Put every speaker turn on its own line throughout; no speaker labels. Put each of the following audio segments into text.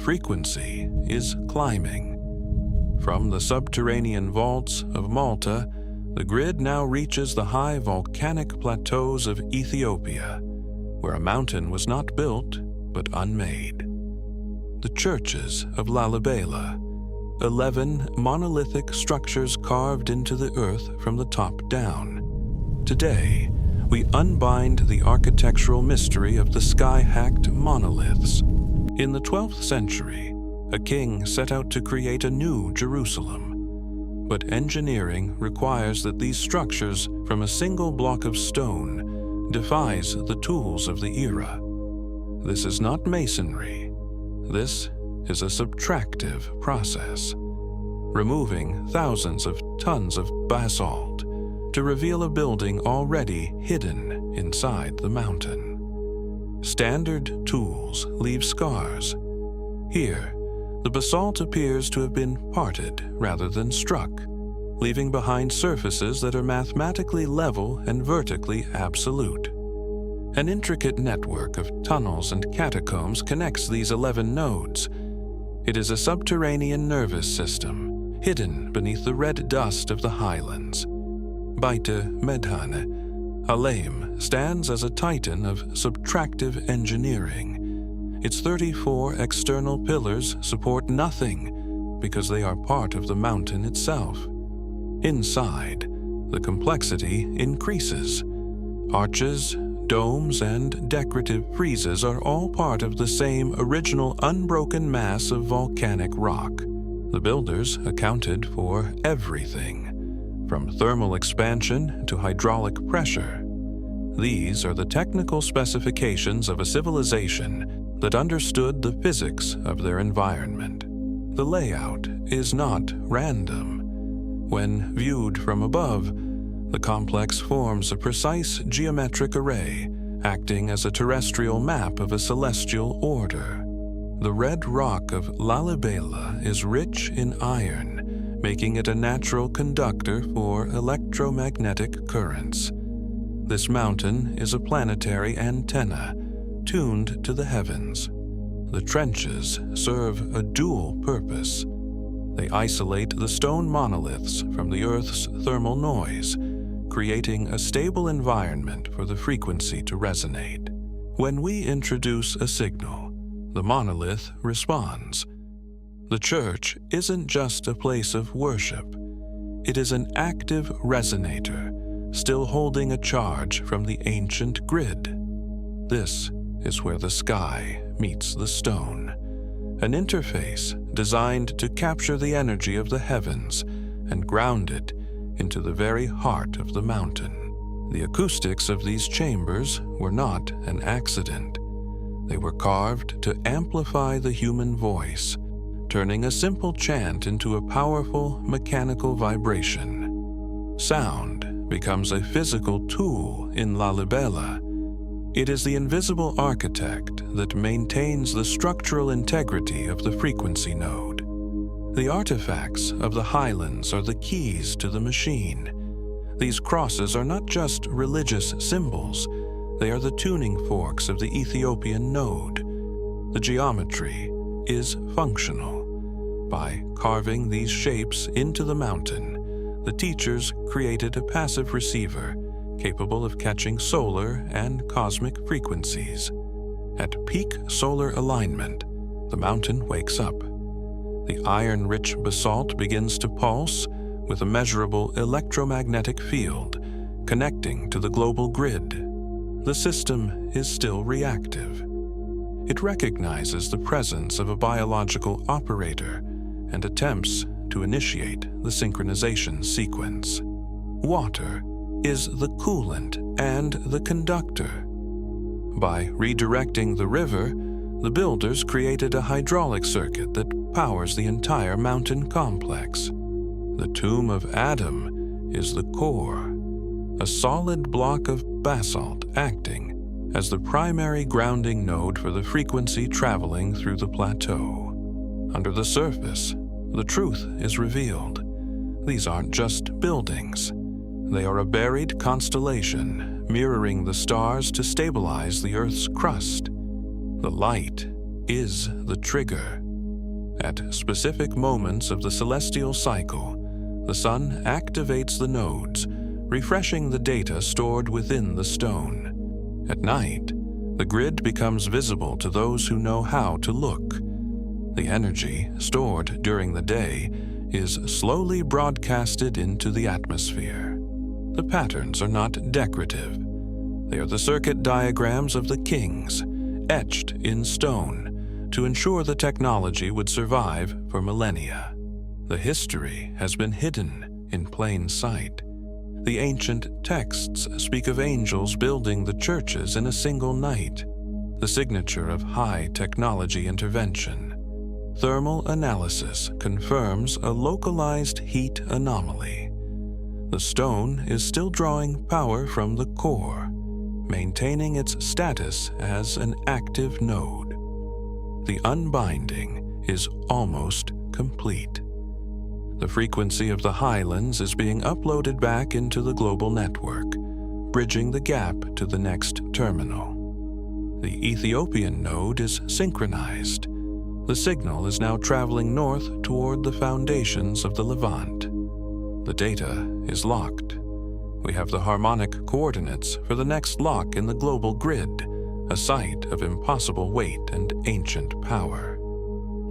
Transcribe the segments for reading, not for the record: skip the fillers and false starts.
frequency is climbing. From the subterranean vaults of Malta, the grid now reaches the high volcanic plateaus of Ethiopia, where a mountain was not built but unmade. The Churches of Lalibela, 11 monolithic structures carved into the earth from the top down. Today, we unbind the architectural mystery of the sky-hacked monoliths. In the 12th century, a king set out to create a new Jerusalem. But engineering requires that these structures from a single block of stone defies the tools of the era. This is not masonry. This is a subtractive process, removing thousands of tons of basalt to reveal a building already hidden inside the mountain. Standard tools leave scars. Here, the basalt appears to have been parted rather than struck, leaving behind surfaces that are mathematically level and vertically absolute. An intricate network of tunnels and catacombs connects these 11 nodes. It is a subterranean nervous system, hidden beneath the red dust of the Highlands. Biete Medhane Alem stands as a titan of subtractive engineering. Its 34 external pillars support nothing because they are part of the mountain itself. Inside, the complexity increases. Arches, domes, and decorative friezes are all part of the same original unbroken mass of volcanic rock. The builders accounted for everything, from thermal expansion to hydraulic pressure. These are the technical specifications of a civilization that understood the physics of their environment. The layout is not random. When viewed from above, the complex forms a precise geometric array, acting as a terrestrial map of a celestial order. The red rock of Lalibela is rich in iron, making it a natural conductor for electromagnetic currents. This mountain is a planetary antenna, tuned to the heavens. The trenches serve a dual purpose. They isolate the stone monoliths from the Earth's thermal noise, creating a stable environment for the frequency to resonate. When we introduce a signal, the monolith responds. The church isn't just a place of worship. It is an active resonator, still holding a charge from the ancient grid. This is where the sky meets the stone, an interface designed to capture the energy of the heavens and ground it into the very heart of the mountain. The acoustics of these chambers were not an accident. They were carved to amplify the human voice, turning a simple chant into a powerful mechanical vibration. Sound becomes a physical tool in Lalibela. It is the invisible architect that maintains the structural integrity of the frequency node. The artifacts of the Highlands are the keys to the machine. These crosses are not just religious symbols, they are the tuning forks of the Ethiopian node. The geometry is functional. By carving these shapes into the mountain, the teachers created a passive receiver capable of catching solar and cosmic frequencies. At peak solar alignment, the mountain wakes up. The iron-rich basalt begins to pulse with a measurable electromagnetic field connecting to the global grid. The system is still reactive. It recognizes the presence of a biological operator and attempts to initiate the synchronization sequence. Water is the coolant and the conductor. By redirecting the river, the builders created a hydraulic circuit that powers the entire mountain complex. The tomb of Adam is the core, a solid block of basalt acting as the primary grounding node for the frequency traveling through the plateau. Under the surface, the truth is revealed. These aren't just buildings. They are a buried constellation, mirroring the stars to stabilize the Earth's crust. The light is the trigger. At specific moments of the celestial cycle, the sun activates the nodes, refreshing the data stored within the stone. At night, the grid becomes visible to those who know how to look. The energy stored during the day is slowly broadcasted into the atmosphere. The patterns are not decorative. They are the circuit diagrams of the kings, etched in stone, to ensure the technology would survive for millennia. The history has been hidden in plain sight. The ancient texts speak of angels building the churches in a single night, the signature of high technology intervention. Thermal analysis confirms a localized heat anomaly. The stone is still drawing power from the core, maintaining its status as an active node. The unbinding is almost complete. The frequency of the Highlands is being uploaded back into the global network, bridging the gap to the next terminal. The Ethiopian node is synchronized. The signal is now traveling north toward the foundations of the Levant. The data is locked. We have the harmonic coordinates for the next lock in the global grid, a site of impossible weight and ancient power.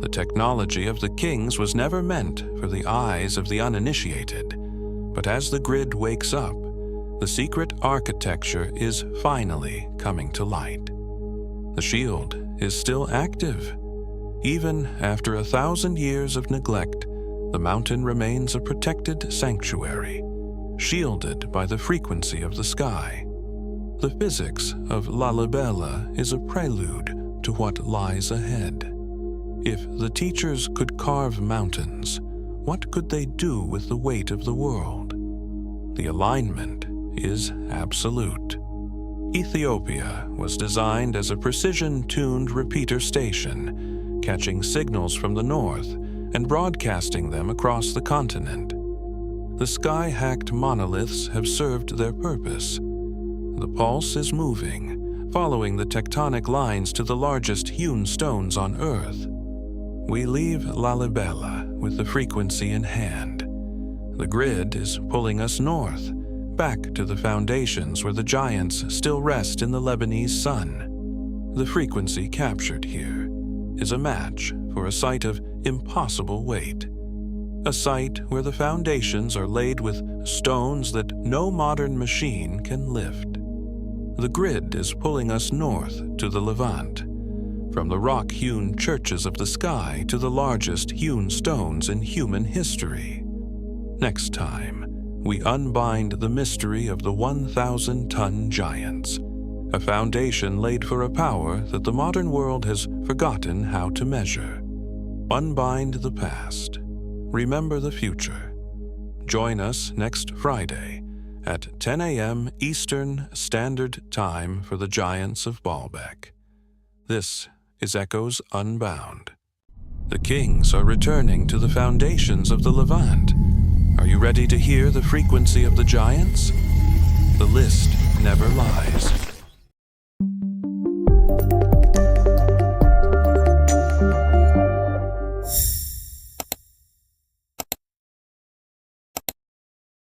The technology of the kings was never meant for the eyes of the uninitiated, but as the grid wakes up, the secret architecture is finally coming to light. The shield is still active. Even after 1,000 years of neglect, the mountain remains a protected sanctuary, shielded by the frequency of the sky. The physics of Lalibela is a prelude to what lies ahead. If the teachers could carve mountains, what could they do with the weight of the world? The alignment is absolute. Ethiopia was designed as a precision-tuned repeater station, catching signals from the north and broadcasting them across the continent. The sky-hacked monoliths have served their purpose. The pulse is moving, following the tectonic lines to the largest hewn stones on Earth. We leave Lalibela with the frequency in hand. The grid is pulling us north, back to the foundations where the giants still rest in the Lebanese sun. The frequency captured here is a match for a site of impossible weight. A site where the foundations are laid with stones that no modern machine can lift. The grid is pulling us north to the Levant, from the rock-hewn churches of the sky to the largest hewn stones in human history. Next time, we unbind the mystery of the 1,000-ton giants, a foundation laid for a power that the modern world has forgotten how to measure. Unbind the past. Remember the future. Join us next Friday at 10 a.m. Eastern Standard Time for the Giants of Baalbek. This is Echo's Unbound. The kings are returning to the foundations of the Levant. Are you ready to hear the frequency of the giants? The list never lies.